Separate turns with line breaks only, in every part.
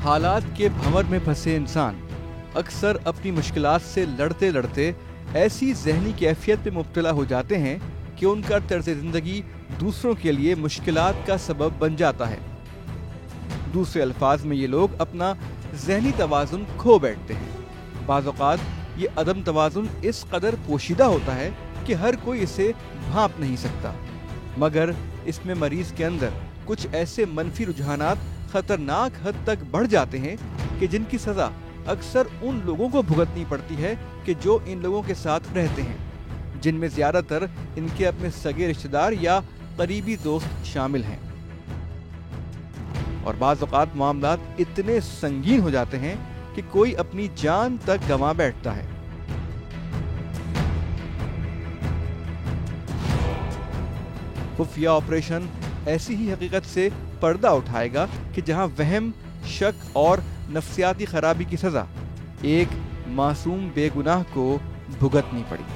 हालात के भंवर में फंसे इंसान अक्सर अपनी मुश्किलात से लड़ते लड़ते ऐसी ज़हनी कैफियत में मुब्तला हो जाते हैं कि उनका तर्ज ज़िंदगी दूसरों के लिए मुश्किलात का सबब बन जाता है। दूसरे अल्फाज में ये लोग अपना ज़हनी तवाज़ुन खो बैठते हैं। बाज़ औक़ात ये अदम तवाज़ुन इस कदर पोशीदा होता है कि हर कोई इसे भांप नहीं सकता, मगर इसमें मरीज़ के अंदर कुछ ऐसे मनफी रुझानात खतरनाक हद तक बढ़ जाते हैं कि जिनकी सज़ा अक्सर उन लोगों को भुगतनी पड़ती है कि जो इन लोगों के साथ रहते हैं, जिनमें ज़्यादातर इनके अपने सगे रिश्तेदार या करीबी दोस्त शामिल हैं। और बाज़ औक़ात मामलात इतने संगीन हो जाते हैं कि कोई अपनी जान तक गंवा बैठता है। खुफिया ऑपरेशन ऐसी ही हकीकत से पर्दा उठाएगा कि जहां वहम, शक और नफ्सियाती खराबी की सजा एक मासूम बेगुनाह को भुगतनी पड़ी।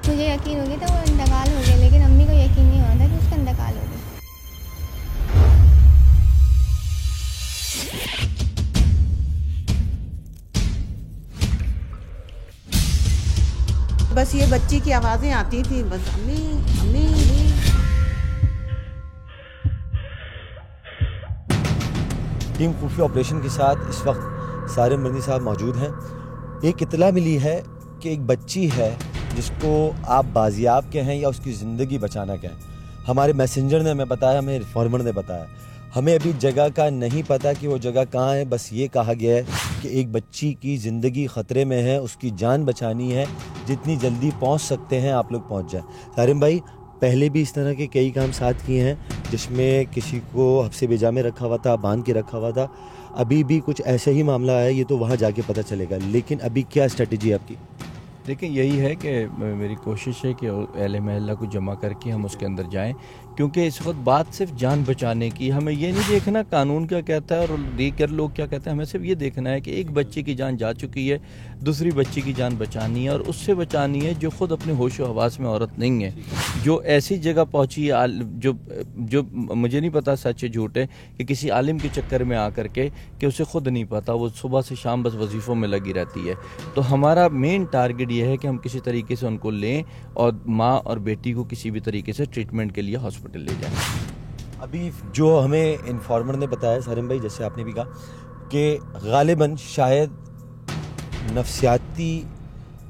मुझे यकीन हो गया था वो इंतकाल हो गया, लेकिन अम्मी को यकीन नहीं हुआ था कि उसका इंतकाल हो गया।
बस ये बच्ची की आवाज़ें आती थी, बस अम्मी अम्मी अम्मी।
टीम खुफिया ऑपरेशन के साथ इस वक्त सारिम बर्नी साहब मौजूद हैं। एक इतला मिली है कि एक बच्ची है जिसको आप बाजियाब के हैं या उसकी ज़िंदगी बचाना क्या है। हमारे मैसेंजर ने हमें बताया, हमें रिफॉर्मर ने बताया, हमें अभी जगह का नहीं पता कि वो जगह कहाँ है। बस ये कहा गया है कि एक बच्ची की ज़िंदगी ख़तरे में है, उसकी जान बचानी है, जितनी जल्दी पहुँच सकते हैं आप लोग पहुँच जाएं। सारिम भाई, पहले भी इस तरह के कई काम साथ किए हैं जिसमें किसी को हफ्से बेजा में रखा हुआ था, बांध के रखा हुआ था। अभी भी कुछ ऐसे ही मामला है, ये तो वहाँ जाके पता चलेगा, लेकिन अभी क्या स्ट्रेटजी है आपकी?
देखिए, यही है कि मेरी कोशिश है कि अहले महल्ला को जमा करके हम उसके अंदर जाएं, क्योंकि इस वक्त बात सिर्फ जान बचाने की। हमें ये नहीं देखना कानून क्या कहता है और दीगर लोग क्या कहते हैं, हमें सिर्फ ये देखना है कि एक बच्चे की जान जा चुकी है, दूसरी बच्ची की जान बचानी है, और उससे बचानी है जो खुद अपने होश व हवास में औरत नहीं है, जो ऐसी जगह पहुंची जो मुझे नहीं पता सच है झूठ है, कि किसी आलिम के चक्कर में आकर के कि उसे खुद नहीं पता, वो सुबह से शाम बस वजीफ़ों में लगी रहती है। तो हमारा मेन टारगेट ये है कि हम किसी तरीके से उनको लें और माँ और बेटी को किसी भी तरीके से ट्रीटमेंट के लिए हॉस्पिटल ले जाएं।
अभी जो हमें इन्फॉर्मर ने बताया सारिम भाई, जैसे आपने भी कहा कि गालिबन शायद नफ्सियाती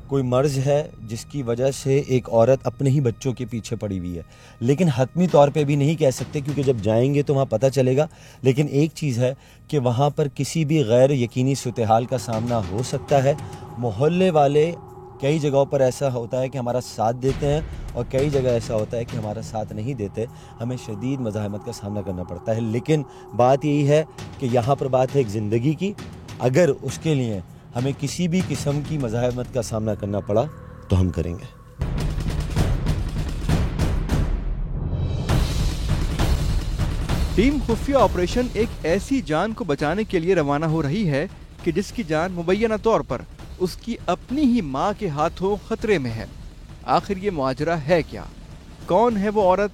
कोई मर्ज़ है जिसकी वजह से एक औरत अपने ही बच्चों के पीछे पड़ी हुई है, लेकिन हतमी तौर पे भी नहीं कह सकते क्योंकि जब जाएंगे तो वहाँ पता चलेगा। लेकिन एक चीज़ है कि वहाँ पर किसी भी गैर यकीनी सूरत-ए-हाल का सामना हो सकता है। मोहल्ले वाले कई जगहों पर ऐसा होता है कि हमारा साथ देते हैं और कई जगह ऐसा होता है कि हमारा साथ नहीं देते, हमें शदीद मज़ाहमत का सामना करना पड़ता है। लेकिन बात यही है कि यहाँ पर बात है एक ज़िंदगी की। अगर उसके लिए हमें किसी भी किस्म की मज़ाहमत का सामना करना पड़ा तो हम करेंगे।
टीम खुफिया ऑपरेशन एक ऐसी जान को बचाने के लिए रवाना हो रही है कि जिसकी जान मुबैना तौर पर उसकी अपनी ही माँ के हाथों खतरे में है। आखिर ये मुआजरा है क्या? कौन है वो औरत?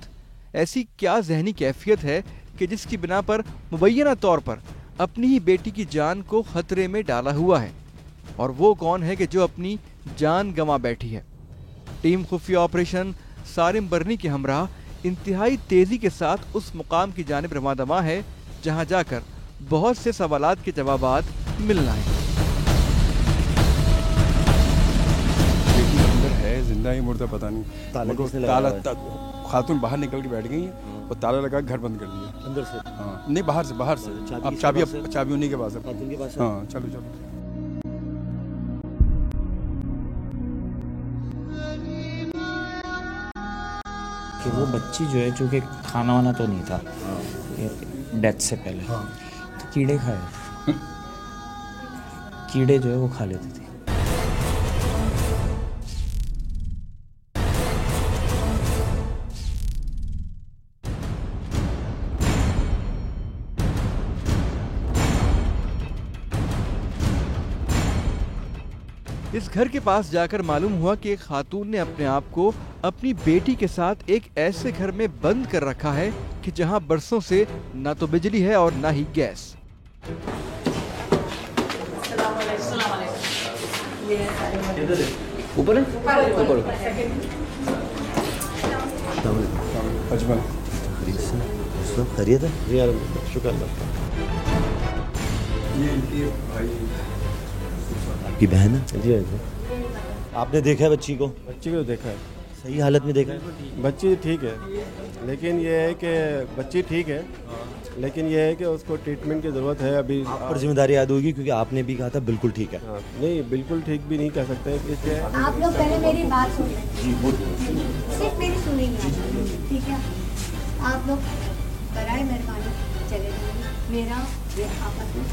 ऐसी क्या ज़हनी कैफियत है कि जिसकी बिना पर मुबैना तौर पर अपनी ही बेटी की जान को खतरे में डाला हुआ है? और वो कौन है कि जो अपनी जान गंवा बैठी है? टीम खुफिया ऑपरेशन सारिम बर्नी के हमराह इंतहाई तेज़ी के साथ उस मुकाम की जानिब रवादमा है जहाँ जाकर बहुत से सवालात के जवाबात मिलना है।
जिंदा ही मुर्दा पता नहीं, ताला खातून बाहर निकल के बैठ गई है और ताला लगा घर बंद कर दिया
अंदर से।
हाँ, नहीं बाहर से। अब चाबी उन्हीं के पास है। हाँ, चलो।
कि वो बच्ची जो है, चूँकि खाना वाना तो नहीं था डेथ से पहले, तो कीड़े खाए, कीड़े जो है वो खा लेती थी।
इस घर के पास जाकर मालूम हुआ कि एक खातून ने अपने आप को अपनी बेटी के साथ एक ऐसे घर में बंद कर रखा है कि जहां बरसों से ना तो बिजली है और ना ही गैस।
ऊपर खैरियत है? शुक्र अल्लाह।
ये इनके भाई
आपकी बहन है? जी जी। आपने देखा है बच्ची को?
बच्ची को देखा है,
सही हालत में देखा है?
बच्ची ठीक है, लेकिन ये है कि बच्ची ठीक है, लेकिन ये है कि उसको ट्रीटमेंट की ज़रूरत है अभी।
आप पर जिम्मेदारी याद होगी क्योंकि आपने भी कहा था बिल्कुल ठीक है।
हाँ, नहीं बिल्कुल ठीक भी नहीं कह सकते, इसलिए
आप लोग पहले मेरी बात सुनिए,
जी बोलिए।
सिर्फ मेरी सुनेंगे, ठीक है? आप लोग बराए मेहरबानी चले जाइए, मेरा ये आपस में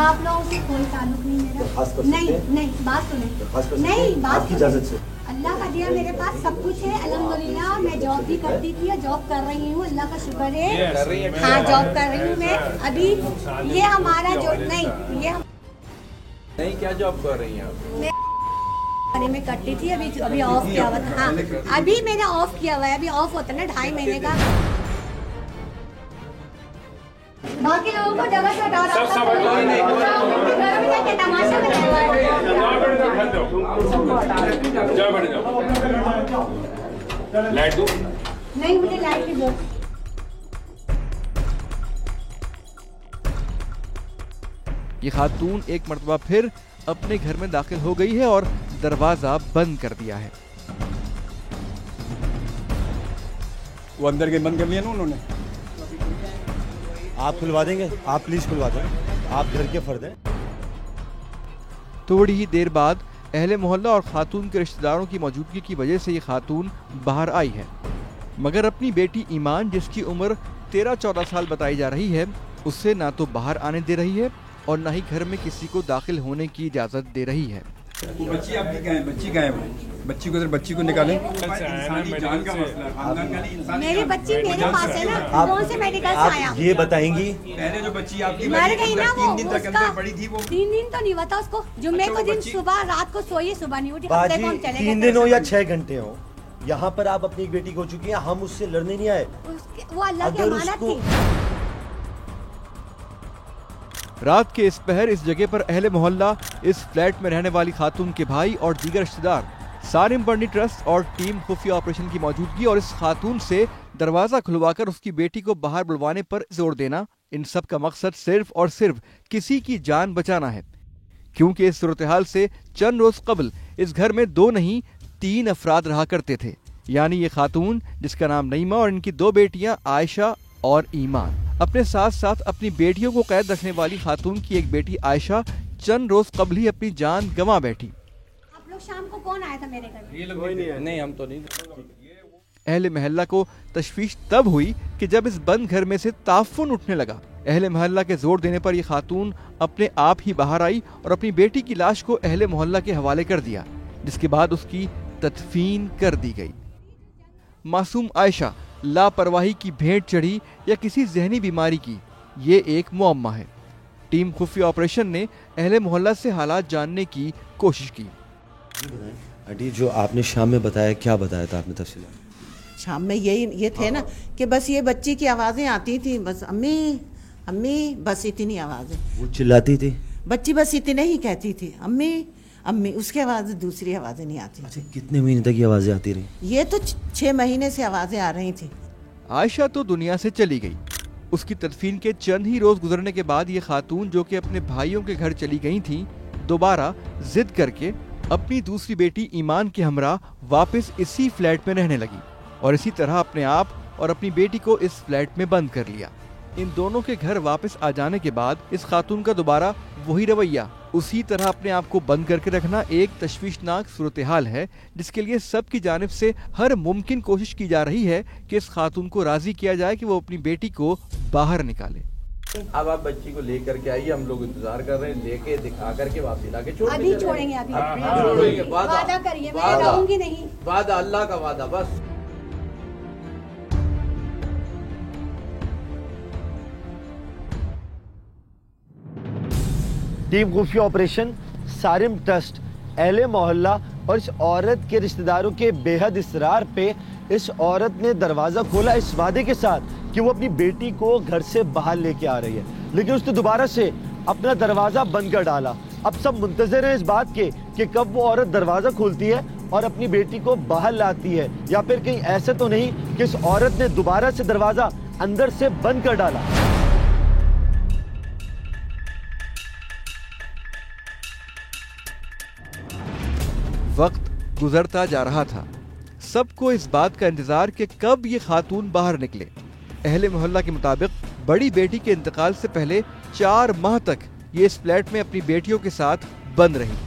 आप लोगों से कोई ताल्लुक नहीं मेरा। नहीं बात सुने, नहीं बात
आपकी इजाजत से।
अल्लाह का दिया मेरे पास सब कुछ है अल्हम्दुलिल्लाह। मैं जॉब भी करती थी, जॉब कर रही हूँ, अल्लाह का शुक्र है। हाँ जॉब कर रही हूँ मैं अभी। ये हमारा जो नहीं
क्या जॉब कर रही हैं आप?
मैं में करती थी, अभी ऑफ किया हुआ था। हाँ अभी मैंने ऑफ किया हुआ है, अभी ऑफ होता है ना 2.5 महीने का। बाकी लोगों को डबल से हटा तमाशा नहीं, मुझे लाइट की जरूरत।
ये खातून एक मर्तबा फिर अपने घर में दाखिल हो गई है और दरवाजा बंद कर दिया है।
वो अंदर के बंद कर लिया ना उन्होंने।
आप खुलवा देंगे? आप प्लीज खुलवा दें, आप घर के फर्द हैं।
थोड़ी ही देर बाद अहले मोहल्ला और खातून के रिश्तेदारों की मौजूदगी की वजह से ये खातून बाहर आई है, मगर अपनी बेटी ईमान जिसकी उम्र 13-14 साल बताई जा रही है, उससे ना तो बाहर आने दे रही है और ना ही घर में किसी को दाखिल होने की इजाजत दे रही है।
बच्ची आपकी कहाँ है? बच्ची कहाँ है? बच्ची को बच्ची को निकालें। इंसानी जान का मसला है, खानदान का नहीं, इंसानी
मेरी बच्ची मेरे पास है ना, कौन से मेडिकल से आया?
ये बताएंगी?
पहले जो बच्ची आपकी
मर गई ना, वो
3 दिन तक अंदर पड़ी थी। वो
3 दिन तो नहीं हुआ था उसको। जुम्मे को दिन सुबह रात को सोई, सुबह नहीं उठी। हफ्ते को हम चले गए।
3 दिन हो या 6 घंटे हो, यहाँ पर आप अपनी बेटी को चुकी हैं, हम उससे लड़ने नहीं आए।
वो अल्लाह की अमानत थी।
रात के इस पहर इस जगह पर अहले मोहल्ला, इस फ्लैट में रहने वाली खातून के भाई और दीगर रिश्तेदार, सारिम बर्नी ट्रस्ट और टीम खुफिया ऑपरेशन की मौजूदगी और इस खातून से दरवाजा खुलवाकर उसकी बेटी को बाहर बुलवाने पर जोर देना, इन सब का मकसद सिर्फ और सिर्फ किसी की जान बचाना है। क्योंकि इस सूरत हाल से चंद रोज कबल इस घर में 2 नहीं 3 अफराद रहा करते थे, यानी ये खातून जिसका नाम नईमा और इनकी 2 बेटियां आयशा और ईमान। अपने साथ साथ अपनी बेटियों को कैद रखने वाली खातून की एक बेटी आयशा चंद रोज कबल ही अपनी जान गंवा बैठी।
आप लोग शाम को कौन आया था मेरे घर में?
ये लोग कोई नहीं है।
नहीं हम तो नहीं।
अहले महल्ला को तशवीश तब हुई कि जब इस बंद घर में से ताफुन उठने लगा। अहले महल्ला के जोर देने पर यह खातून अपने आप ही बाहर आई और अपनी बेटी की लाश को अहले मोहल्ला के हवाले कर दिया, जिसके बाद उसकी तदफीन कर दी गई। मासूम आयशा लापरवाही की भेंट चढ़ी या किसी जहनी बीमारी की, ये एक मुअम्मा है। टीम खुफिया ऑपरेशन ने अहले मोहल्ला से हालात जानने की कोशिश की।
आंटी जो आपने शाम में बताया, क्या बताया था आपने तफसील?
शाम में ये थे ना कि बस ये बच्ची की आवाज़ें आती थी, बस अम्मी अम्मी, बस इतनी आवाज़ें।
वो चिल्लाती थी?
बच्ची बस इतने ही कहती थी अम्मी अम्मी, उसके आवाज़ दूसरी आवाज़ें नहीं आती।
अच्छा, कितने महीने तक ये आवाज़ें आती रही?
ये तो 6 महीने से आवाज़ें आ रही थी।
आयशा तो दुनिया से चली गई। उसकी तदफीन के चंद ही रोज गुजरने के बाद ये खातून जो कि अपने भाइयों के घर चली गई थी, दोबारा जिद करके अपनी दूसरी बेटी ईमान के हमरा वापस इसी फ्लैट में रहने लगी और इसी तरह अपने आप और अपनी बेटी को इस फ्लैट में बंद कर लिया। इन दोनों के घर वापस आ जाने के बाद इस खातून का दोबारा वही रवैया, उसी तरह अपने आप को बंद करके रखना एक तशवीशनाक सूरत हाल है, जिसके लिए सबकी जानिब से हर मुमकिन कोशिश की जा रही है कि इस खातून को राजी किया जाए कि वो अपनी बेटी को बाहर निकाले।
अब आप बच्ची को लेकर के आइए, हम लोग इंतजार कर रहे हैं, लेके दिखा करके वापस ला के
अभी छोड़ेंगे। अभी
छोड़ेंगे।
वादा करिए, मैं रहूंगी नहीं।
वादा, अल्लाह का वादा। बस
टीम खुफिया ऑपरेशन सारिम ट्रस्ट अहले मोहल्ला और इस औरत के रिश्तेदारों के बेहद इसरार पे इस औरत ने दरवाज़ा खोला इस वादे के साथ कि वो अपनी बेटी को घर से बाहर लेके आ रही है, लेकिन उसने दोबारा से अपना दरवाज़ा बंद कर डाला। अब सब मुंतज़िर हैं इस बात के कि कब वो औरत दरवाज़ा खोलती है और अपनी बेटी को बाहर लाती है, या फिर कहीं ऐसे तो नहीं कि इस औरत ने दोबारा से दरवाज़ा अंदर से बंद कर डाला।
वक्त गुजरता जा रहा था। सबको इस बात का इंतजार कि कब ये खातून बाहर निकले। अहले मोहल्ला के मुताबिक बड़ी बेटी के इंतकाल से पहले 4 माह तक ये इस फ्लैट में अपनी बेटियों के साथ बंद रही।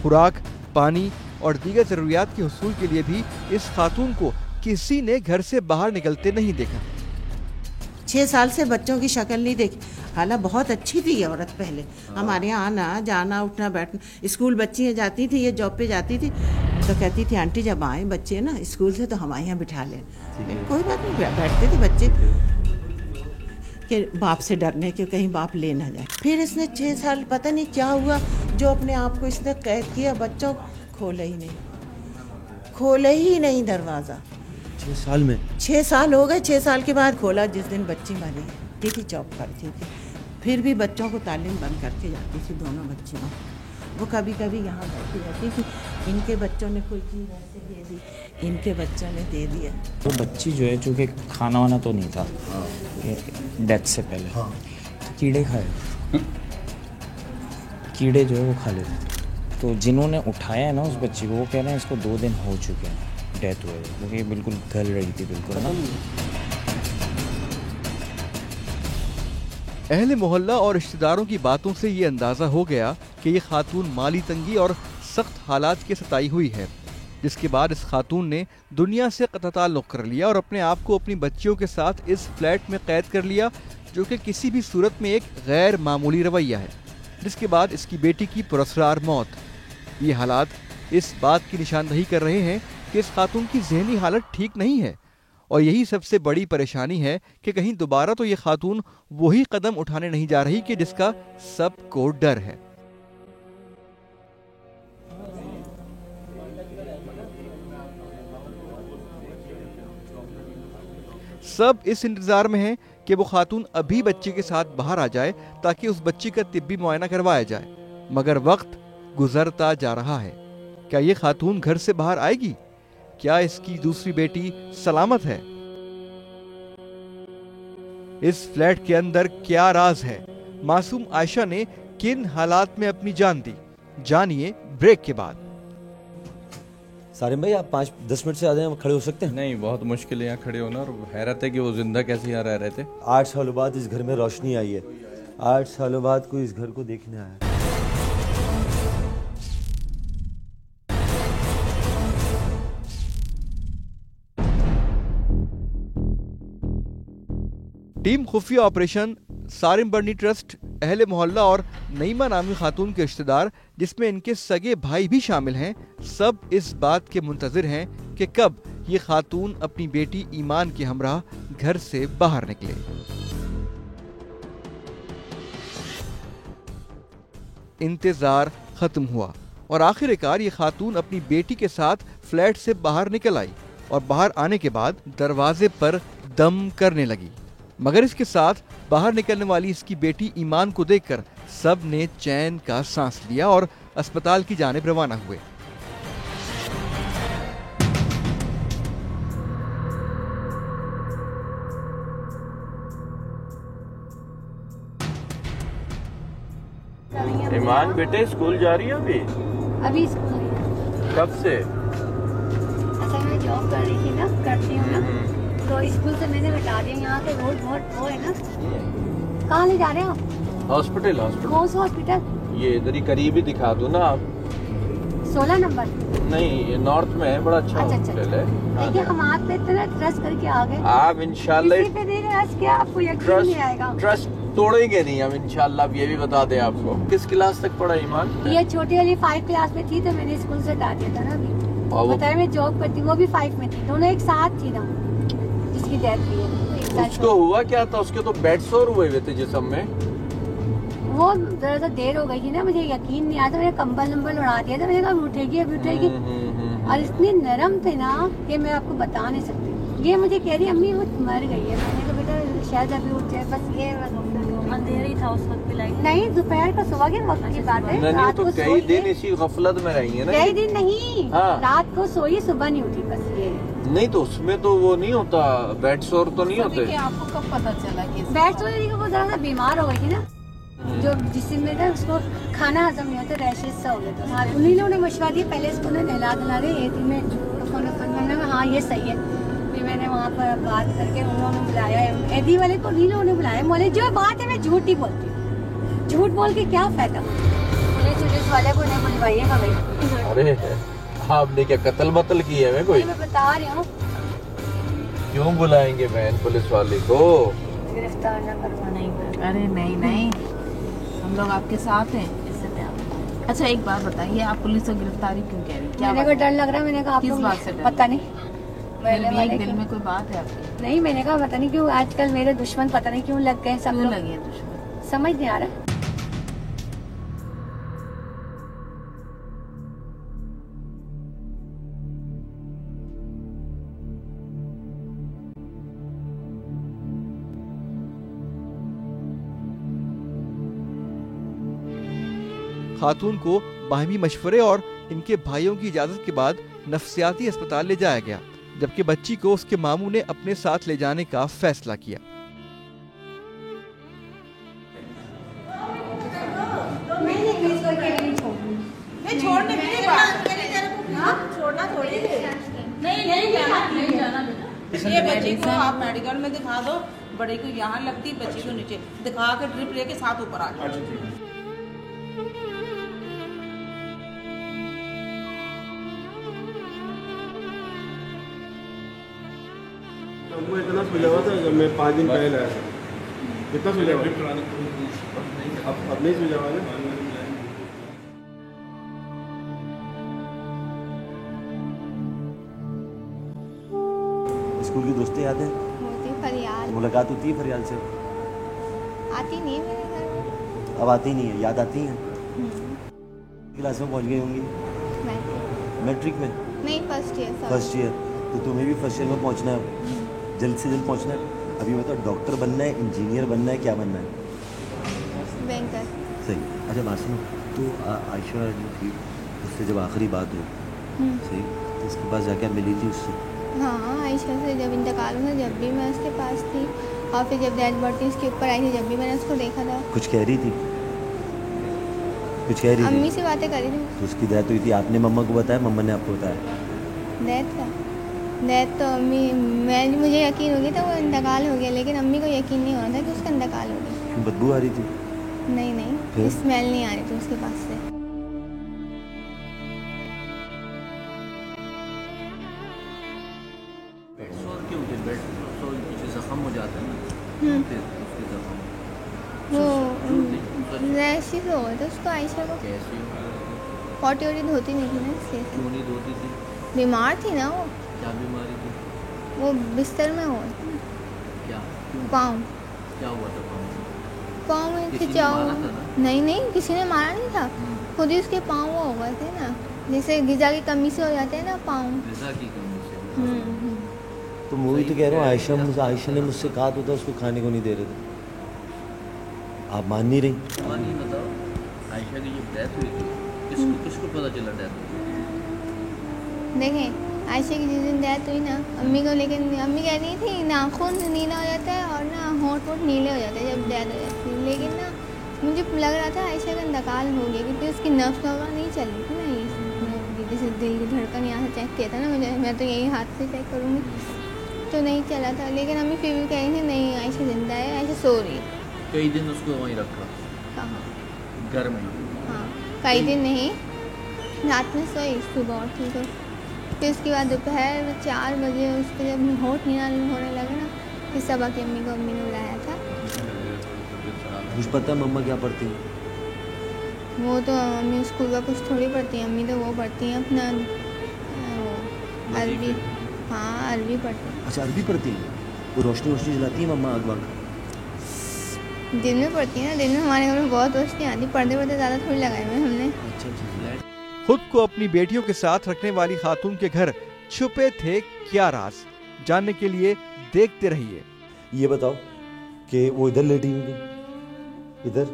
खुराक, पानी और दीगर जरूरियात के हुसूल के लिए भी इस खातून को किसी ने घर से बाहर निकलते नहीं देखा।
6 साल से बच्चों की शक्ल नहीं देखी। हालांकि बहुत अच्छी थी ये औरत पहले, हमारे यहाँ आना जाना उठना बैठना। स्कूल बच्चियाँ जाती थी, ये जॉब पे जाती थी तो कहती थी आंटी जब आए बच्चे ना स्कूल से तो हमारे यहाँ बिठा लें। कोई बात नहीं, बैठते थे बच्चे कि बाप से डरने के कहीं बाप ले ना जाए। फिर इसने 6 साल पता नहीं क्या हुआ जो अपने आप को इसने कैद किया। बच्चों खोला ही नहीं दरवाज़ा।
6 साल में
6 साल हो गए। 6 साल के बाद खोला जस दिन बच्ची मरी थी, जॉब करती थी। फिर भी बच्चों को तालीम बंद करके जाती थी, दोनों बच्चियों। वो कभी कभी यहाँ बैठी रहती थी। इनके बच्चों ने कोई चीज़ ऐसे दे दी, इनके बच्चों ने दे दिया।
वो बच्ची जो है चूँकि खाना वाना तो नहीं था डेथ से पहले, तो कीड़े खाए, कीड़े जो है वो खा लेते थे। तो जिन्होंने उठाया है ना उस बच्ची को, वो कह रहे हैं इसको 2 दिन हो चुके हैं डेथ हुए, क्योंकि बिल्कुल गल रही थी बिल्कुल ना।
अहले मोहल्ला और रिश्तेदारों की बातों से ये अंदाज़ा हो गया कि ये खातून माली तंगी और सख्त हालात के सताई हुई है, जिसके बाद इस खातून ने दुनिया से क़त्अ ताल्लुक़ कर लिया और अपने आप को अपनी बच्चियों के साथ इस फ्लैट में कैद कर लिया, जो कि किसी भी सूरत में एक गैर मामूली रवैया है। जिसके बाद इसकी बेटी की पुरस्रार मौत। ये हालात इस बात की निशानदही कर रहे हैं कि इस खातून की ज़हनी हालत ठीक नहीं है, और यही सबसे बड़ी परेशानी है कि कहीं दोबारा तो ये खातून वही कदम उठाने नहीं जा रही कि जिसका सबको डर है। सब इस इंतजार में हैं कि वो खातून अभी बच्चे के साथ बाहर आ जाए ताकि उस बच्ची का तिब्बी मुआयना करवाया जाए, मगर वक्त गुजरता जा रहा है। क्या ये खातून घर से बाहर आएगी? क्या इसकी दूसरी बेटी सलामत है? इस फ्लैट के अंदर क्या राज है? मासूम आयशा ने किन हालात में अपनी जान दी? जानिए ब्रेक के बाद।
सारिम भाई आप 5-10 मिनट से ज्यादा खड़े हो सकते हैं?
नहीं, बहुत मुश्किल है यहाँ खड़े होना, और हैरत है कि वो जिंदा कैसे यहाँ रह रहे थे।
8 सालों बाद इस घर में रोशनी आई है। 8 सालों बाद कोई इस घर को देखने आया।
टीम खुफिया ऑपरेशन सारिम बर्नी ट्रस्ट अहले मोहल्ला और नईमा नामी खातून के रिश्तेदार, जिसमें इनके सगे भाई भी शामिल हैं, सब इस बात के मुंतजिर हैं कि कब ये खातून अपनी बेटी ईमान के हमराह घर से बाहर निकले। इंतजार खत्म हुआ और आखिरकार ये खातून अपनी बेटी के साथ फ्लैट से बाहर निकल आई और बाहर आने के बाद दरवाजे पर दम करने लगी, मगर इसके साथ बाहर निकलने वाली इसकी बेटी ईमान को देखकर सब ने चैन का सांस लिया और अस्पताल की जानिब रवाना हुए।
ईमान बेटे स्कूल जा रही है
अभी स्कूल
कब से?
अच्छा मैं जॉब कर रही थी ना, करती हूँ ना, तो स्कूल से मैंने हटा दिया। यहाँ के रोड बहुत वो है ना। कहाँ ले जा रहे हो आप?
हॉस्पिटल।
कौन सा हॉस्पिटल?
ये इधर ही करीब ही दिखा दो ना आप।
16 नंबर?
नहीं, ये नॉर्थ में है, बड़ा अच्छा हॉस्पिटल है।
देखिए हम आप पे इतना ट्रस्ट करके आ गए,
आप इंशाल्लाह
किसी पे नहीं ट्रस्ट किया, आपको यकीन नहीं आएगा।
ट्रस्ट तोड़ेंगे नहीं हम इंशाल्लाह। ये भी बता दें आपको। किस क्लास तक पढ़ा ईमान?
ये छोटी वाली 5 क्लास में थी, तो मैंने स्कूल से हटा दिया था ना। अभी और बताया मैं जॉब करती, वो भी 5 में थी, दोनों एक साथ थी ना, डेथ हुई है।
उसको हुआ क्या था? उसके तो बेड सोर हुए थे जिस्म में।
वो जरा सा देर हो गई थी ना, मुझे यकीन नहीं आया था, मैंने कंबल नंबल उड़ा दिया था, मैंने कहा उठेगी अभी उठेगी। और इतनी नरम थे ना कि मैं आपको बता नहीं सकती। ये मुझे कह रही अम्मी वो मर गई है। मैंने कहा बेटा शायद अभी उठ जाए, बस ये अंधेरा ही था उस वक्त। नहीं दोपहर का सुबह के वक्त की बात है। रात को
कई दिन इसी गफलत में रही है ना।
कई दिन नहीं, रात को सोई सुबह नहीं उठी, बस ये।
नहीं तो उसमें तो वो नहीं होता, बेड सोर तो नहीं होते।
आपको कब पता चला कि
बेड सोर नहीं, वो जरा सा बीमार हो गई थी ना, जो जिसमें था उसको खाना हजम नहीं होता, रैशेज सा हो गया था। उन्हीं लोगों ने मशवरा दिया, पहले इसको नहला धुला दे, ये में तो हाँ ये सही है। फिर मैंने वहाँ पर बात करके उन्होंने बुलाया, एडी वाले को उन्हीं लोगों ने बुलाया। बोले जो बात है मैं झूठ ही बोलती हूँ, झूठ बोल के क्या फायदा। पुलिस वाले को नहीं बुलवाइएगा भाई।
अरे आपने क्या कत्ल मतल की है? मैं कोई
मैं बता रही हूँ।
क्यों बुलाएंगे बहन पुलिस वाले को?
गिरफ्तार न करवाना।
अरे नहीं नहीं, हम लोग आपके साथ हैं, इससे प्यार। अच्छा एक बात बताइए, आप पुलिस से गिरफ्तारी क्यों कह रही?
क्या मेरे को डर लग रहा है। मैंने कहा
किस बात से?
पता नहीं,
मेरे दिल में कोई बात है आपकी?
नहीं, मैंने कहा पता नहीं क्यों आजकल मेरे दुश्मन पता नहीं क्यों लग गए, सब
लगे हैं दुश्मन,
समझ नहीं आ रहा।
खातून को बाहमी मशवरे और इनके भाइयों की इजाजत के बाद नफ्सियाती अस्पताल ले जाया गया, जबकि बच्ची को उसके मामू ने अपने साथ ले जाने का फैसला किया।
छोड़ने की बात, छोड़ना थोड़ी है। नहीं जाना बेटा। ये बच्ची को आप मेडिकल में दिखा दो, बड़ी को यहाँ लगती, बच्ची को नीचे दिखा के ड्रिप लेके साथ ऊपर आ जाओ।
हमको इतना सुझा हुआ था जब मैं 5 दिन पहले आया था। कितना सुझा हुआ? अब नहीं सुझा हुआ ना।
स्कूल की दोस्ती याद है?
फरियाल
मुलाकात होती है फरियाल से?
आती नहीं है मेरे घर में।
अब आती नहीं है, याद आती है? क्लास में पहुंच गई होंगी? मैट्रिक में?
नहीं, फर्स्ट ईयर।
फर्स्ट ईयर तो तुम्हें भी फर्स्ट ईयर में पहुंचना है, जल्द से जल्द पहुंचना है। अभी बताओ डॉक्टर बनना है, इंजीनियर बनना है, क्या बनना है?
बैंकर।
सही। अच्छा बात सुनो, तो आयशा जो थी उससे जब आखिरी बात हुई, सही, तो उसके पास जाकर मिली थी उससे?
हाँ, आयशा से जब इंतकाल हुआ जब भी मैं उसके पास थी, और फिर जब डेड बॉडी उसके ऊपर आई थी जब भी मैंने उसको देखा था।
कुछ कह रही थी? कुछ कह रही थी?
अम्मी से बातें करी थी।
तो उसकी डेथ हुई थी, आपने मम्मा को बताया, मम्मा ने आपको बताया?
डेथ तो अम्मी, मुझे यकीन हो गया था वो इंतकाल हो गया, लेकिन अम्मी को यकीन नहीं हो रहा था कि उसका इंतकाल हो गया।
क्यों, बदबू आ रही थी?
नहीं, स्मेल नहीं आ रही थी उसके पास से।
जख्म हो जाता है
वो रैशेस हो गए थे उसको, आयशा को। पॉटी वोटी धोती नहीं थी ना, इसलिए।
क्यों नहीं धोती थी?
बीमार थी ना वो।
क्या बीमारी थी?
वो बिस्तर में हो
क्या?
पाँव।
क्या हुआ था
पाँव में खिंचाव? नहीं, किसी ने मारा नहीं था, खुद ही उसके पाँव वो हो गए थे ना, जैसे गिजा की कमी से हो जाते हैं ना पाँव।
गिजा की कमी से?
तो मूवी तो कह रहा हूँ आयशा ने मुझसे कहा तो था उसको खाने को नहीं दे रहे थे, आप मान नहीं रही?
मानी बताओ, आयशा की जब डेथ हुई थी किसको पता चला डेथ?
देखें, आयशा की जिस दिन डेथ हुई ना अम्मी को, लेकिन अम्मी कह रही थी नाखून नीला हो जाता है और ना होंठ वोट नीले हो जाते हैं जब डेथ हो जाती है, लेकिन ना मुझे लग रहा था आयशा का इंतकाल हो गया, क्योंकि उसकी नब्ज़ वगैरह नहीं चल रही थी ना, ये जैसे दिल की धड़कन यहाँ से चेक किया था ना मुझे, मैं तो यही हाथ से चेक करूँगी, तो नहीं चला था। लेकिन अम्मी फिर भी कह रही थी नहीं आयशा जिंदा है, आयशा सो रही है।
कई दिन उसको वहीं रखा?
कहाँ?
घर में?
हाँ, कई दिन नहीं, रात में सोई, सुबह उठी तो फिर उसके बाद दोपहर 4 बजे उसको जब होठ नीला होने लगा ना, फिर सबा की अम्मी को अम्मी ने बुलाया था।
कुछ पता है मम्मा क्या पढ़ती हैं?
वो तो अम्मी स्कूल का कुछ थोड़ी पढ़ती हैं, अम्मी तो वो पढ़ती हैं अपना अरबी। हाँ, अरबी पढ़ती हैं।
अच्छा, अरबी पढ़ती हैं? वो रोशनी जलाती है मम्मा आग वाग?
दिन में पड़ती है ना, दिन में हमारे घर में बहुत रोशनी आती, पर्दे वर्दे ज़्यादा थोड़ी लगाए हुए हमने।
खुद को अपनी बेटियों के साथ रखने वाली खातून के घर छुपे थे क्या राज, जानने के लिए देखते रहिए।
ये बताओ कि वो इधर लेटी हुई थी, इधर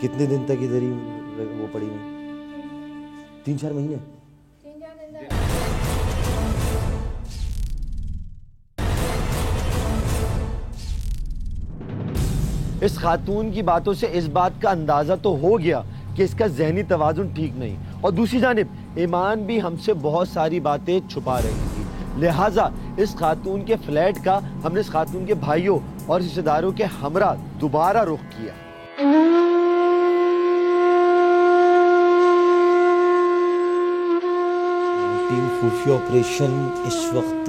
कितने दिन तक इधर ही वो पड़ी हुई? 3-4 महीने। इस खातून की बातों से इस बात का अंदाजा तो हो गया कि इसका ज़हनी तवाज़ुन ठीक नहीं, और दूसरी जानिब ईमान भी हमसे बहुत सारी बातें छुपा रही थी। लिहाजा इस खातून के फ्लैट का हमने इस खातून के भाइयों और रिश्तेदारों के हमरा दोबारा रुख किया। टीम खुफिया ऑपरेशन इस वक्त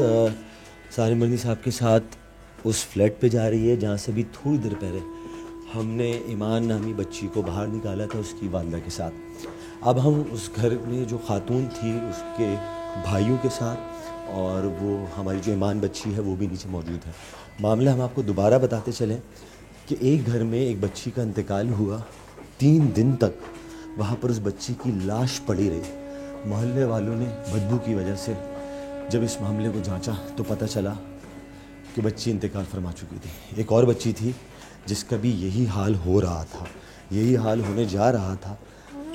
सारिम मदनी साहब के साथ उस फ्लैट पे जा रही है जहाँ से भी थोड़ी देर पहले हमने ईमान नामी बच्ची को बाहर निकाला था उसकी वालिदा के साथ। अब हम उस घर में जो खातून थी उसके भाइयों के साथ, और वो हमारी जो ईमान बच्ची है वो भी नीचे मौजूद है। मामला हम आपको दोबारा बताते चलें कि एक घर में एक बच्ची का इंतकाल हुआ, 3 दिन तक वहाँ पर उस बच्ची की लाश पड़ी रही। मोहल्ले वालों ने बदबू की वजह से जब इस मामले को जांचा तो पता चला कि बच्ची इंतकाल फरमा चुकी थी। एक और बच्ची थी जिसका भी यही हाल हो रहा था, यही हाल होने जा रहा था,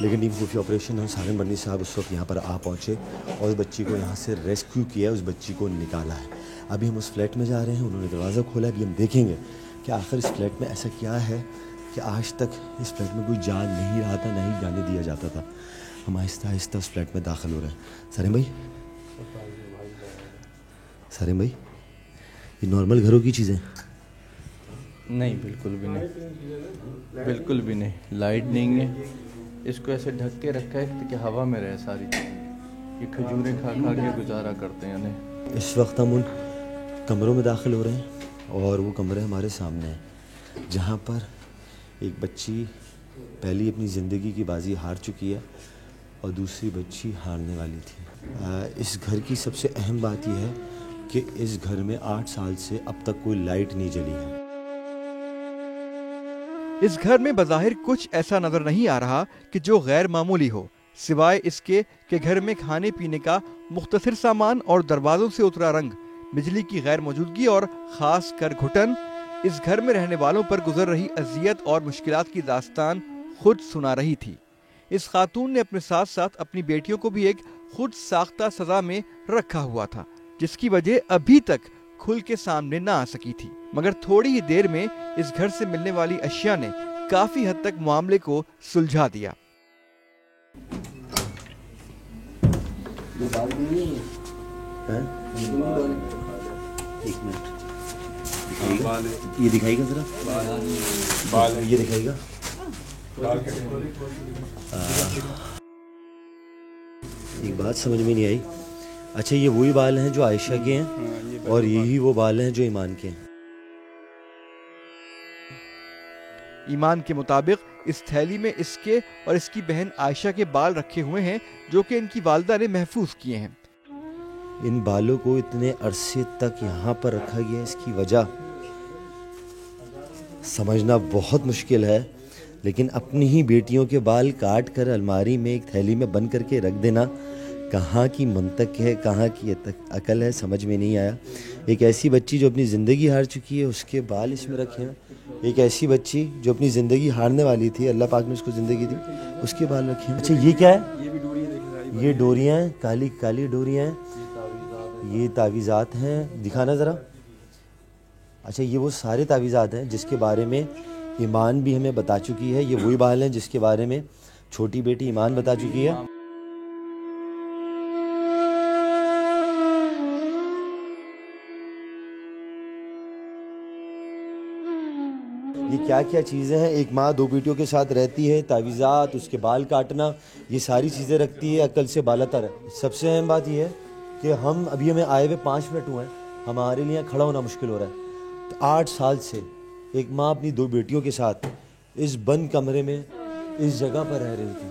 लेकिन टीम खुफिया ऑपरेशन और सारिम मदनी साहब उस वक्त यहाँ पर आ पहुँचे और उस बच्ची को यहाँ से रेस्क्यू किया, उस बच्ची को निकाला है। अभी हम उस फ्लैट में जा रहे हैं, उन्होंने दरवाज़ा खोला, अभी हम देखेंगे कि आखिर इस फ्लैट में ऐसा क्या है कि आज तक इस फ्लैट में कोई जा नहीं रहा था, ना ही जाने दिया जाता था। हम आहिस्ता आहिस्ता उस फ्लैट में दाखिल हो रहे हैं। सारिम भाई, सारिम भाई, ये नॉर्मल घरों की चीज़ें?
नहीं, बिल्कुल भी नहीं, बिल्कुल भी नहीं। लाइट नहीं है, इसको ऐसे ढक के रखा है कि हवा में रहे सारी चीज़ें। ये खजूरें खा खा के गुजारा करते हैं यानी।
इस वक्त हम उन कमरों में दाखिल हो रहे हैं और वो कमरे हमारे सामने हैं जहाँ पर एक बच्ची पहली अपनी ज़िंदगी की बाजी हार चुकी है और दूसरी बच्ची हारने वाली थी। इस घर की सबसे अहम बात यह है कि इस घर में 8 साल से अब तक कोई लाइट नहीं जली है।
इस घर में बज़ाहिर कुछ ऐसा नजर नहीं आ रहा कि जो गैर मामूली हो, सिवाय इसके कि घर में खाने पीने का मुख्तसर सामान और दरवाजों से उतरा रंग, बिजली की गैर मौजूदगी और खास कर घुटन इस घर में रहने वालों पर गुजर रही अजियत और मुश्किलात की दास्तान खुद सुना रही थी। इस खातून ने अपने साथ साथ अपनी बेटियों को भी एक खुद साख्ता सजा में रखा हुआ था, जिसकी वजह अभी तक खुल के सामने ना आ सकी थी। मगर थोड़ी ही देर में इस घर से मिलने वाली अशिया ने काफी हद तक मामले को सुलझा दिया।
एक मिनट, ये दिखाएगा जरा, ये दिखाएगा। एक बात समझ में नहीं आई। अच्छा, ये वही बाल हैं जो आयशा के हैं और यही वो बाल हैं जो ईमान के हैं।
ईमान के मुताबिक इस थैली में इसके और इसकी बहन आयशा के बाल रखे हुए हैं जो कि इनकी वालिदा ने महफूज किए हैं।
इन बालों को इतने अरसे तक यहाँ पर रखा गया, इसकी वजह समझना बहुत मुश्किल है, लेकिन अपनी ही बेटियों के बाल काट कर अलमारी में एक थैली में बंद करके रख देना कहाँ की मंतक है, कहाँ की अकल है, समझ में नहीं आया। एक ऐसी बच्ची जो अपनी ज़िंदगी हार चुकी है उसके बाल इसमें रखे हैं, एक ऐसी बच्ची जो अपनी ज़िंदगी हारने वाली थी, अल्लाह पाक ने उसको ज़िंदगी दी, उसके बाल रखे हैं। अच्छा, ये क्या है?
ये भी डोरियां देखें,
ये डोरियाँ हैं, काली काली डोरियाँ हैं, ये तावीज़ात हैं, दिखाना ज़रा। अच्छा, ये वो सारे तावीज़ात हैं जिसके बारे में ईमान भी हमें बता चुकी है, ये वही बाल हैं जिसके बारे में छोटी बेटी ईमान बता चुकी है। ये क्या क्या चीज़ें हैं? एक माँ 2 बेटियों के साथ रहती है, तावीज़ात, उसके बाल काटना, ये सारी चीज़ें रखती है, अकल से बालातर है। सबसे अहम बात यह है कि हमें आए हुए 5 मिनट हुए हैं, हमारे लिए खड़ा होना मुश्किल हो रहा है। तो 8 साल से एक माँ अपनी 2 बेटियों के साथ इस बंद कमरे में इस जगह पर रह रही थी,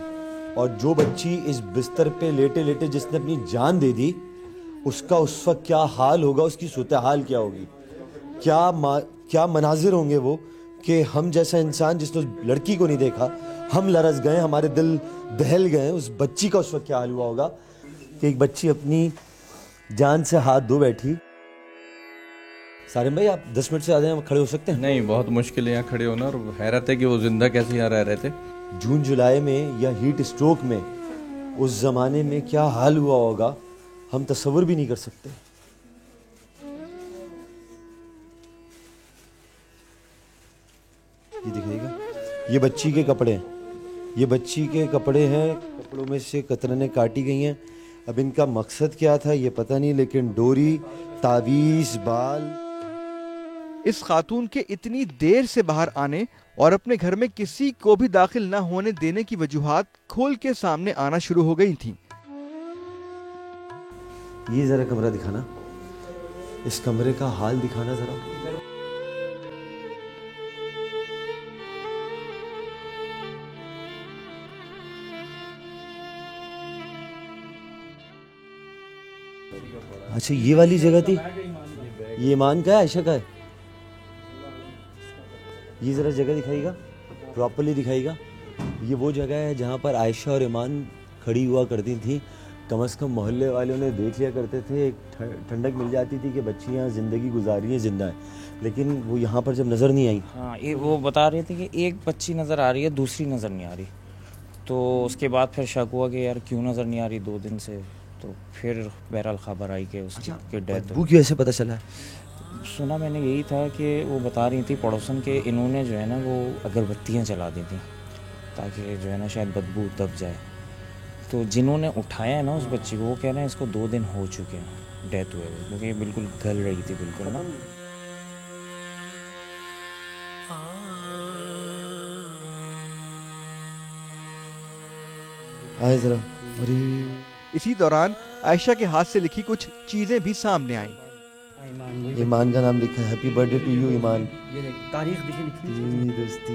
और जो बच्ची इस बिस्तर पे लेटे लेटे जिसने अपनी जान दे दी, उसका उस वक्त क्या हाल होगा, उसकी सूरत हाल क्या होगी, क्या मनाजिर होंगे वो कि हम जैसा इंसान जिसने उस लड़की को नहीं देखा, हम लरस गए, हमारे दिल दहल गए। उस बच्ची का उस वक्त क्या हाल हुआ होगा कि एक बच्ची अपनी जान से हाथ धो बैठी। सारिम भाई, आप 10 मिनट से ज़्यादा खड़े हो सकते हैं?
नहीं, बहुत मुश्किल है यहाँ खड़े होना, और हैरत है कि वो जिंदा कैसे यहाँ रह रहे थे।
जून जुलाई में या हीट स्ट्रोक में उस ज़माने में क्या हाल हुआ होगा, हम तस्वुर भी नहीं कर सकते। ये दिखेगा, ये बच्ची के कपड़े हैं, ये बच्ची के कपड़े हैं, कपड़ों में से कतरनें काटी गई हैं। अब इनका मकसद क्या था ये पता नहीं, लेकिन डोरी, तावीज़, बाल।
इस खातून के इतनी देर से बाहर आने और अपने घर में किसी को भी दाखिल न होने देने की वजूहात खोल के सामने आना शुरू हो गई थीं।
ये जरा कमरा दिखाना, इस कमरे का हाल दिखाना जरा। अच्छा, ये वाली जगह थी, ये ईमान का है, आयशा का है? ये जरा जगह दिखाइएगा, प्रॉपर्ली दिखाइएगा। ये वो जगह है जहाँ पर आयशा और ईमान खड़ी हुआ करती थी। कम से कम मोहल्ले वाले उन्हें देख लिया करते थे, एक ठंडक मिल जाती थी कि बच्ची यहाँ ज़िंदगी गुजारी है, जिंदा है। लेकिन वो यहाँ पर जब नज़र नहीं आई,
हाँ, ये वो बता रहे थे कि एक बच्ची नज़र आ रही है, दूसरी नज़र नहीं आ रही। तो उसके बाद फिर शक हुआ कि यार क्यों नज़र नहीं आ रही 2 दिन से। तो फिर बहरहाल खबर आई कि उसकी डेथ
वो क्यों ऐसे पता चला?
सुना मैंने यही था कि वो बता रही थी पड़ोसन के इन्होंने जो है ना वो अगरबत्तियाँ जला दी थी ताकि जो है ना शायद बदबू दब जाए। तो जिन्होंने उठाया है ना उस बच्ची को, वो कह रहे हैं इसको 2 दिन हो चुके हैं डेथ हुए, क्योंकि ये बिल्कुल गल रही थी बिल्कुल ना।
आए जरा। अरे
इसी दौरान आयशा के हाथ से लिखी कुछ चीजें भी सामने आईं।
ईमान का नाम लिखा है, हैप्पी बर्थडे टू यू ईमान।
ये तारीख लिखी
दोस्ती,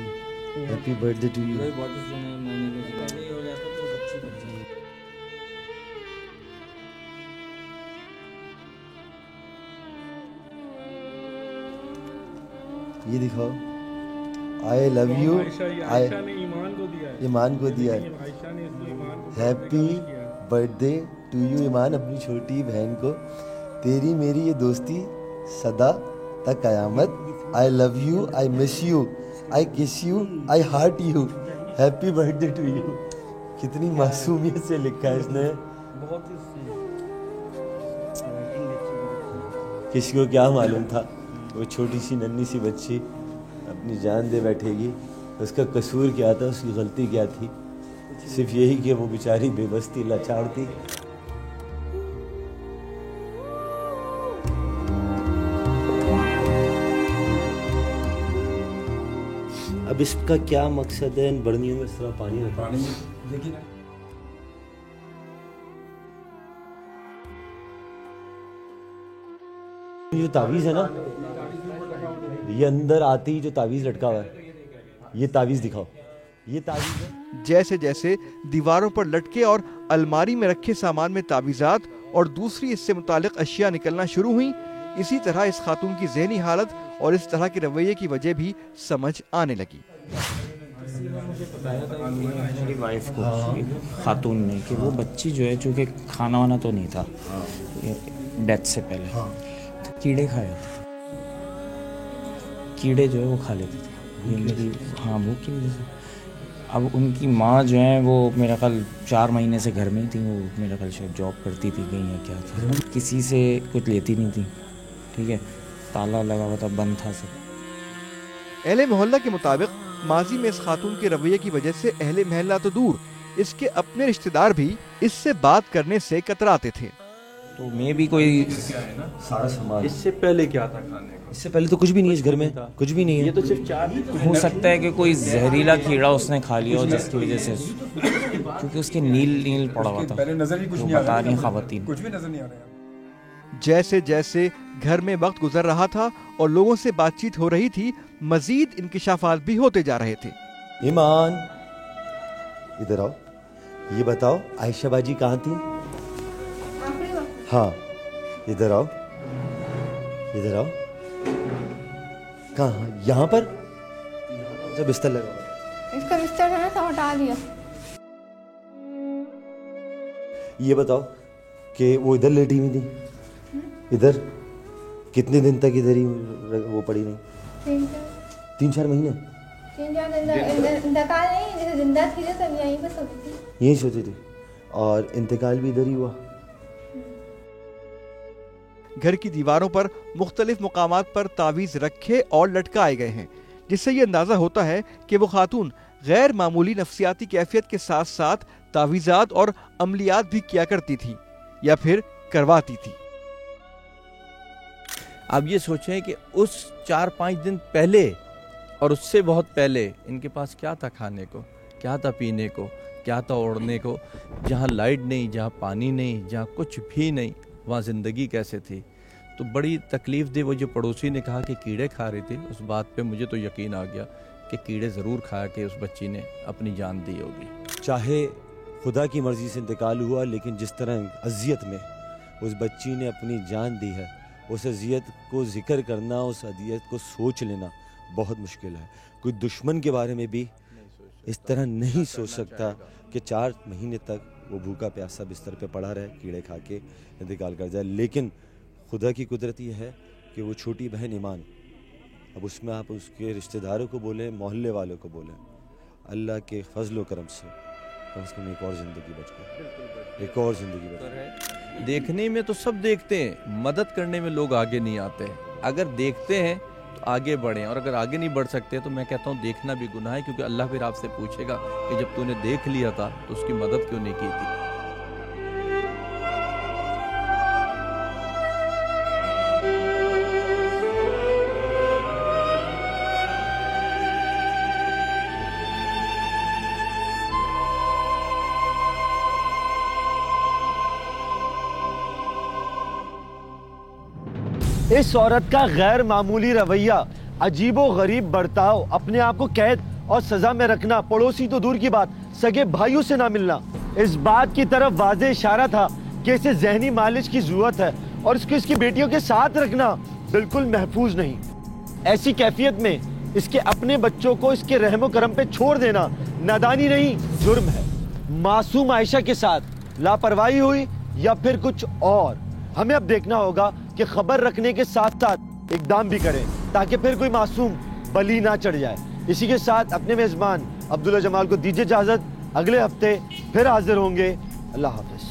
हैप्पी बर्थडे टू यू। ये दिखाओ, आई लव यू।
आयशा ने ईमान को दिया है,
ईमान को दिया है।
आयशा ने इसको ईमान को
हैप्पी बर्थडे टू यू ईमान, अपनी छोटी बहन को। तेरी मेरी ये दोस्ती सदा तक कयामत। I love you, I miss you, I kiss you, I heart you, happy birthday to you. कितनी मासूमियत से लिखा है इसने। किसी को क्या मालूम था वो छोटी सी नन्ही सी बच्ची अपनी जान दे बैठेगी। उसका कसूर क्या था, उसकी गलती क्या थी? सिर्फ यही कि वो बेचारी बेबस थी, लाचार थी। अब इसका क्या मकसद है इन बर्नियों में इस तरह पानी रखना?
देखिए ना,
ये जो तावीज़ है ना, ये अंदर आते ही जो तावीज़ लटका हुआ है, ये तावीज़ दिखाओ। ये तावीज़ है।
जैसे जैसे दीवारों पर लटके और अलमारी में रखे सामान में तावीज़ात और दूसरी इससे मुतालिक अशिया निकलना शुरू हुई, इसी तरह इस खातून की ज़हनी हालत और इस तरह के रवैये की वजह भी समझ आने लगी।
मेरी वाइफ को, खातून ने, कि वो बच्ची जो है चूँकि खाना वाना तो नहीं था डेथ से पहले, तो कीड़े खाए थे। कीड़े जो है वो खा लेते थे। ये मेरी भूख की वजह से। अब उनकी माँ जो है वो मेरा ख्याल 4 महीने से घर में ही थी। वो मेरा ख्याल शायद जॉब करती थी कहीं या क्या था, किसी से कुछ लेती नहीं थी। ठीक है, ताला लगा हुआ था, बंद था सब।
अहले मोहल्ला के मुताबिक माजी में इस खातून के रवैये की वजह से अहले महल्ला तो दूर, इसके अपने रिश्तेदार भी इससे बात करने से कतराते थे।
तो मैं भी कोई
सारा सामान,
इससे पहले क्या था खाने का?
इससे पहले तो कुछ भी नहीं है इस घर में, कुछ भी नहीं है।
ये तो सिर्फ चार ही
हो सकता है कि कोई जहरीला कीड़ा उसने खा लिया हो जिसकी वजह से, क्योंकि उसके नील पड़ा हुआ था।
पहले नजर भी कुछ नहीं आ
बता रही खवातीन,
कुछ भी नजर नहीं आ रहा।
जैसे जैसे घर में वक्त गुजर रहा था और लोगों से बातचीत हो रही थी, मजीद इंकिशाफात भी होते जा रहे थे।
ईमान, इधर आओ, ये बताओ आयशा बाजी कहाँ थी? हाँ, इधर आओ, इधर आओ। कहाँ? यहाँ पर? सा बिस्तर लगा हुआ?
इसका बिस्तर था ना, सब हटा दिया।
ये बताओ कि वो इधर लेटी हुई थी, इधर कितने दिन तक इधर ही वो पड़ी नहीं? 3-4 महीने।
3-4 दिन इंतकाल नहीं, जैसे जिंदा थी तो सब यहीं पे सोती थी।
यहीं सोती थी और इंतकाल भी इधर ही हुआ।
घर की दीवारों पर मुख्तलिफ मुकामात पर तावीज़ रखे और लटकाए गए हैं, जिससे ये अंदाज़ा होता है कि वो खातून गैर मामूली नफ्सियाती कैफियत के साथ साथ तावीज़ात और अमलियात भी किया करती थी या फिर करवाती थी।
आप ये सोचें कि उस 4-5 दिन पहले और उससे बहुत पहले इनके पास क्या था खाने को, क्या था पीने को, क्या था ओढ़ने को। जहाँ लाइट नहीं, जहाँ पानी नहीं, जहाँ कुछ भी नहीं, वहाँ ज़िंदगी कैसे थी। तो बड़ी तकलीफ़ दी वो जो पड़ोसी ने कहा कि कीड़े खा रही थी, उस बात पे मुझे तो यकीन आ गया कि कीड़े ज़रूर खा के उस बच्ची ने अपनी जान दी होगी।
चाहे खुदा की मर्ज़ी से इंतकाल हुआ, लेकिन जिस तरह अज़ियत में उस बच्ची ने अपनी जान दी है, उस अज़ियत को ज़िक्र करना, उस अज़ियत को सोच लेना बहुत मुश्किल है। कोई दुश्मन के बारे में भी इस तरह नहीं सोच सकता कि 4 महीने तक वो भूखा प्यासा बिस्तर पे पड़ा रहे, कीड़े खा के इंतकाल कर जाए। लेकिन खुदा की कुदरत ये है कि वो छोटी बहन ईमान, अब उसमें आप उसके रिश्तेदारों को बोलें, मोहल्ले वालों को बोलें, अल्लाह के फजल करम से कम से कम एक और ज़िंदगी बच गई, एक और ज़िंदगी बच गई।
देखने में तो सब देखते हैं, मदद करने में लोग आगे नहीं आते। अगर देखते हैं तो आगे बढ़ें, और अगर आगे नहीं बढ़ सकते तो मैं कहता हूँ देखना भी गुनाह है, क्योंकि अल्लाह फिर आपसे पूछेगा कि जब तूने देख लिया था तो उसकी मदद क्यों नहीं की थी।
इस औरत का गैर मामूली रवैया, अजीबो गरीब बर्ताव, अपने आप को कैद और सजा में रखना, पड़ोसी तो दूर की बात सगे भाइयों से ना मिलना, इस बात की तरफ वाज़े इशारा था कि इसे ज़हनी मालिश की जरूरत है और इसको इसकी बेटियों के साथ रखना बिल्कुल महफूज नहीं। ऐसी कैफियत में इसके अपने बच्चों को इसके रहमो करम पे छोड़ देना नादानी नहीं, जुर्म है। मासूम आयशा के साथ लापरवाही हुई या फिर कुछ और, हमें अब देखना होगा कि खबर रखने के साथ साथ इकदाम भी करें ताकि फिर कोई मासूम बली ना चढ़ जाए। इसी के साथ अपने मेजबान अब्दुल्ला जमाल को दीजिए इजाजत, अगले हफ्ते फिर हाजिर होंगे। अल्लाह हाफिज।